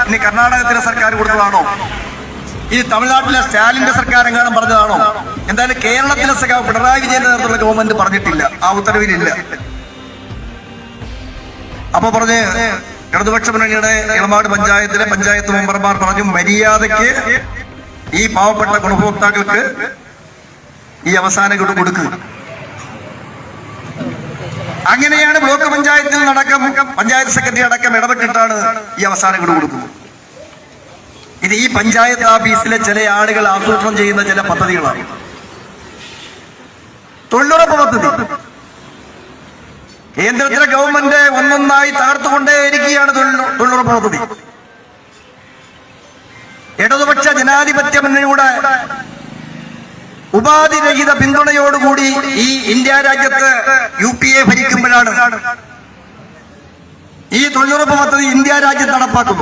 ഇനി കർണാടകത്തിലെ സർക്കാർ കൊടുത്തതാണോ, ഇനി തമിഴ്നാട്ടിലെ സ്റ്റാലിന്റെ സർക്കാർ എങ്ങാനും പറഞ്ഞതാണോ? എന്തായാലും കേരളത്തിലെ സഖാവ് പിണറായി വിജയന്റെ നേതൃത്വത്തിലുള്ള ഗവൺമെന്റ് പറഞ്ഞിട്ടില്ല, ആ ഉത്തരവിലില്ല. അപ്പൊ പറഞ്ഞ് ഇടതുപക്ഷ മുന്നണിയുടെ ഇളമാട് പഞ്ചായത്തിലെ പഞ്ചായത്ത് മെമ്പർമാർ പറഞ്ഞു, മര്യാദയ്ക്ക് ഈ പാവപ്പെട്ട ഗുണഭോക്താക്കൾക്ക് ഈ അവസാന ഗഡു കൊടുക്കുക. അങ്ങനെയാണ് ബ്ലോക്ക് പഞ്ചായത്തിൽ നടക്കം പഞ്ചായത്ത് സെക്രട്ടറി അടക്കം ഇടപെട്ടിട്ടാണ് ഈ അവസാന ഗഡു കൊടുക്കുന്നത്. ഇത് ഈ പഞ്ചായത്ത് ഓഫീസിലെ ചില ആളുകൾ ആസൂത്രണം ചെയ്യുന്ന ചില പദ്ധതികളാണ്. തൊഴിലുറപ്പ് പദ്ധതി കേന്ദ്രത്തിലെ ഗവൺമെന്റ് ഒന്നൊന്നായി തകർത്തുകൊണ്ടേയിരിക്കുകയാണ്. തൊഴിലുറപ്പ് പദ്ധതി ഇടതുപക്ഷ ജനാധിപത്യ മുന്നണിയുടെ ഉപാധിരഹിത പിന്തുണയോടുകൂടി ഈ ഇന്ത്യ രാജ്യത്ത് UPA ഭരിക്കുമ്പോഴാണ് ഈ തൊഴിലുറപ്പ് പദ്ധതി ഇന്ത്യ രാജ്യത്ത് നടപ്പാക്കുന്നത്.